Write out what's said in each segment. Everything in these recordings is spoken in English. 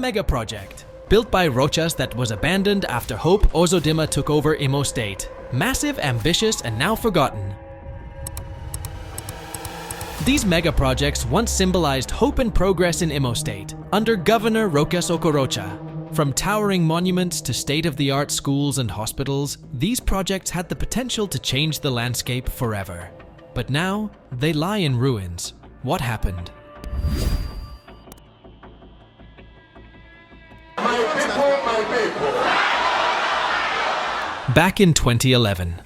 mega project, built by Rochas that was abandoned after Hope Uzodinma took over Imo State. Massive, ambitious, and now forgotten. These mega projects once symbolized hope and progress in Imo State, under Governor Rochas Okorocha. From towering monuments to state-of-the-art schools and hospitals, these projects had the potential to change the landscape forever. But now, they lie in ruins. What happened? My people. Back in 2011,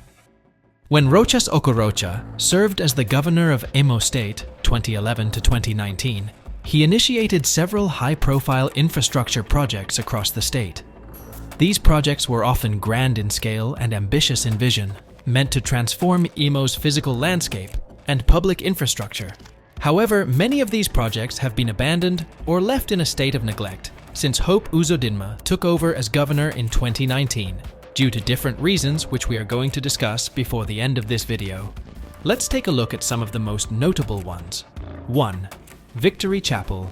when Rochas Okorocha served as the governor of Imo State 2011 to 2019, he initiated several high-profile infrastructure projects across the state. These projects were often grand in scale and ambitious in vision, meant to transform Imo's physical landscape and public infrastructure. However, many of these projects have been abandoned or left in a state of neglect since Hope Uzodinma took over as governor in 2019, due to different reasons which we are going to discuss before the end of this video. Let's take a look at some of the most notable ones. 1. Victory Chapel.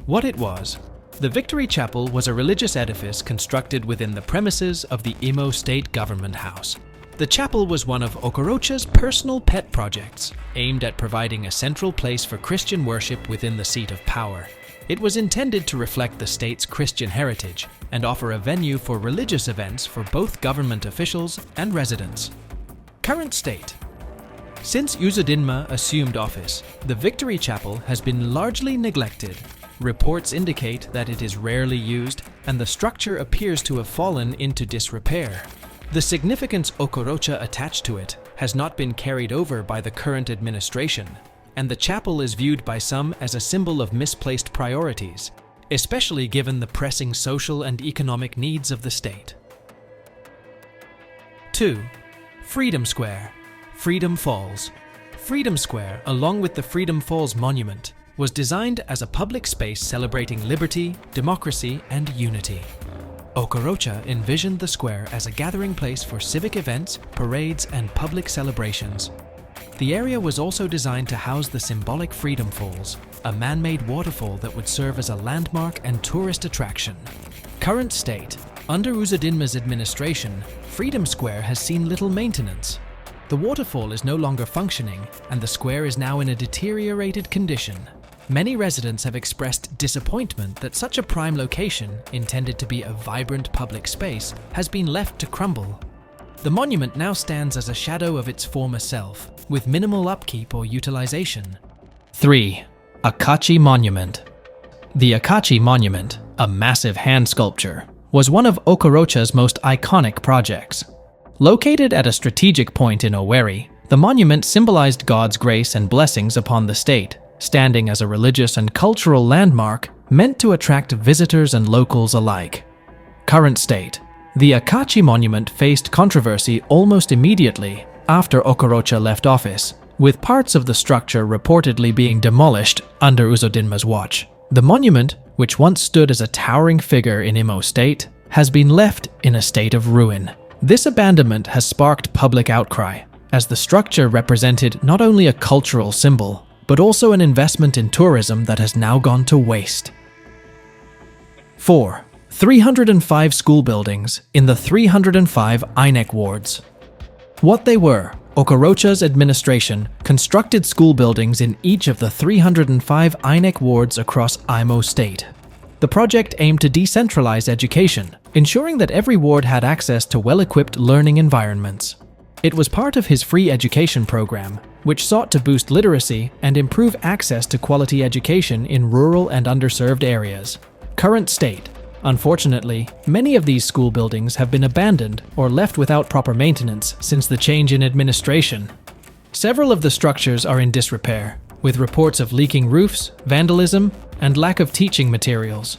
What it was. The Victory Chapel was a religious edifice constructed within the premises of the Imo State Government House. The chapel was one of Okorocha's personal pet projects, aimed at providing a central place for Christian worship within the seat of power. It was intended to reflect the state's Christian heritage and offer a venue for religious events for both government officials and residents. Current state. Since Uzodinma assumed office, the Victory Chapel has been largely neglected. Reports indicate that it is rarely used, and the structure appears to have fallen into disrepair. The significance Okorocha attached to it has not been carried over by the current administration, and the chapel is viewed by some as a symbol of misplaced priorities, especially given the pressing social and economic needs of the state. 2. Freedom Square. Freedom Falls. Freedom Square, along with the Freedom Falls Monument, was designed as a public space celebrating liberty, democracy, and unity. Okorocha envisioned the square as a gathering place for civic events, parades, and public celebrations. The area was also designed to house the symbolic Freedom Falls, a man-made waterfall that would serve as a landmark and tourist attraction. Current state. Under Uzodinma's administration, Freedom Square has seen little maintenance. The waterfall is no longer functioning, and the square is now in a deteriorated condition. Many residents have expressed disappointment that such a prime location, intended to be a vibrant public space, has been left to crumble. The monument now stands as a shadow of its former self, with minimal upkeep or utilization. 3. Akachi Monument. The Akachi Monument, a massive hand sculpture, was one of Okorocha's most iconic projects. Located at a strategic point in Owerri, the monument symbolized God's grace and blessings upon the state, standing as a religious and cultural landmark meant to attract visitors and locals alike. Current state. The Akachi Monument faced controversy almost immediately after Okorocha left office, with parts of the structure reportedly being demolished under Uzodinma's watch. The monument, which once stood as a towering figure in Imo State, has been left in a state of ruin. This abandonment has sparked public outcry, as the structure represented not only a cultural symbol, but also an investment in tourism that has now gone to waste. 4. 305 school buildings in the 305 INEC wards. What they were. Okorocha's administration constructed school buildings in each of the 305 INEC wards across Imo State. The project aimed to decentralize education, ensuring that every ward had access to well-equipped learning environments. It was part of his free education program, which sought to boost literacy and improve access to quality education in rural and underserved areas. Current state. Unfortunately, many of these school buildings have been abandoned or left without proper maintenance since the change in administration. Several of the structures are in disrepair, with reports of leaking roofs, vandalism, and lack of teaching materials.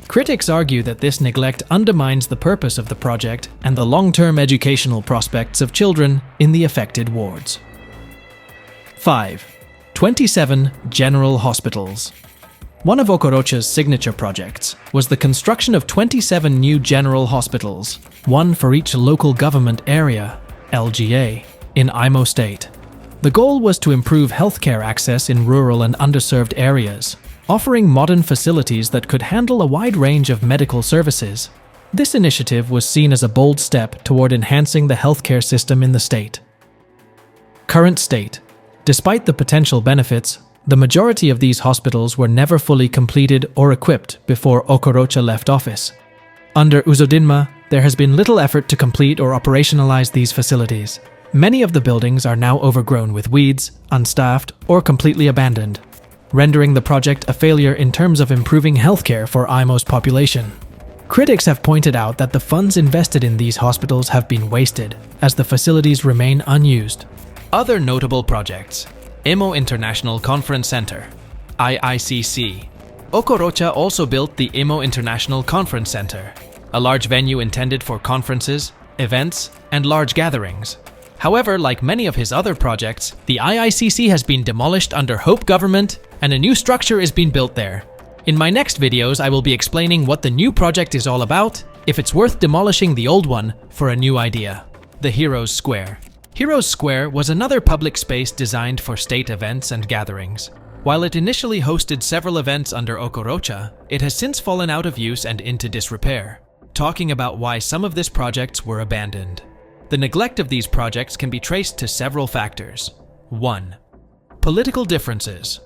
Critics argue that this neglect undermines the purpose of the project and the long-term educational prospects of children in the affected wards. 5. 27 general hospitals. One of Okorocha's signature projects was the construction of 27 new general hospitals, one for each local government area, LGA, in Imo State. The goal was to improve healthcare access in rural and underserved areas, offering modern facilities that could handle a wide range of medical services. This initiative was seen as a bold step toward enhancing the healthcare system in the state. Current state. Despite the potential benefits, the majority of these hospitals were never fully completed or equipped before Okorocha left office. Under Uzodinma, there has been little effort to complete or operationalize these facilities. Many of the buildings are now overgrown with weeds, unstaffed, or completely abandoned, rendering the project a failure in terms of improving healthcare for Imo's population. Critics have pointed out that the funds invested in these hospitals have been wasted, as the facilities remain unused. Other notable projects: Imo International Conference Center, IICC. Okorocha also built the Imo International Conference Center, a large venue intended for conferences, events, and large gatherings. However, like many of his other projects, the IICC has been demolished under Hope government and a new structure is being built there. In my next videos, I will be explaining what the new project is all about, if it's worth demolishing the old one for a new idea. The Heroes Square. Heroes Square was another public space designed for state events and gatherings. While it initially hosted several events under Okorocha, it has since fallen out of use and into disrepair. Talking about why some of these projects were abandoned. The neglect of these projects can be traced to several factors. 1. Political differences.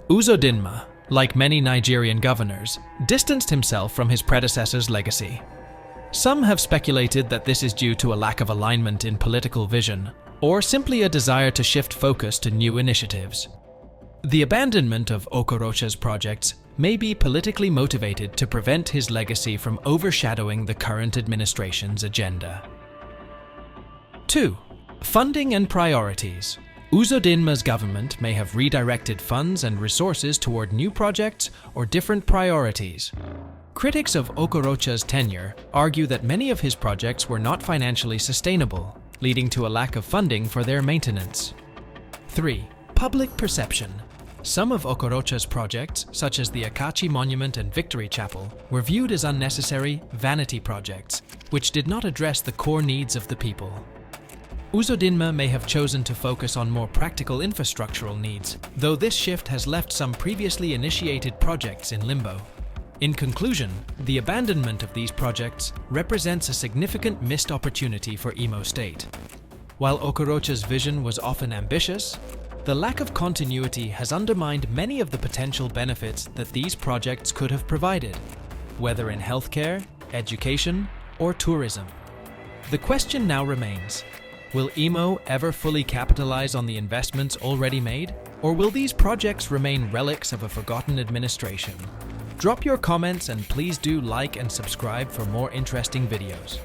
Uzodinma, like many Nigerian governors, distanced himself from his predecessor's legacy. Some have speculated that this is due to a lack of alignment in political vision, or simply a desire to shift focus to new initiatives. The abandonment of Okorocha's projects may be politically motivated to prevent his legacy from overshadowing the current administration's agenda. 2. Funding and priorities. Uzodinma's government may have redirected funds and resources toward new projects or different priorities. Critics of Okorocha's tenure argue that many of his projects were not financially sustainable, leading to a lack of funding for their maintenance. 3. Public perception. Some of Okorocha's projects, such as the Akachi Monument and Victory Chapel, were viewed as unnecessary vanity projects, which did not address the core needs of the people. Uzodinma may have chosen to focus on more practical infrastructural needs, though this shift has left some previously initiated projects in limbo. In conclusion, the abandonment of these projects represents a significant missed opportunity for Imo State. While Okorocha's vision was often ambitious, the lack of continuity has undermined many of the potential benefits that these projects could have provided, whether in healthcare, education, or tourism. The question now remains: will Imo ever fully capitalize on the investments already made, or will these projects remain relics of a forgotten administration? Drop your comments and please do like and subscribe for more interesting videos.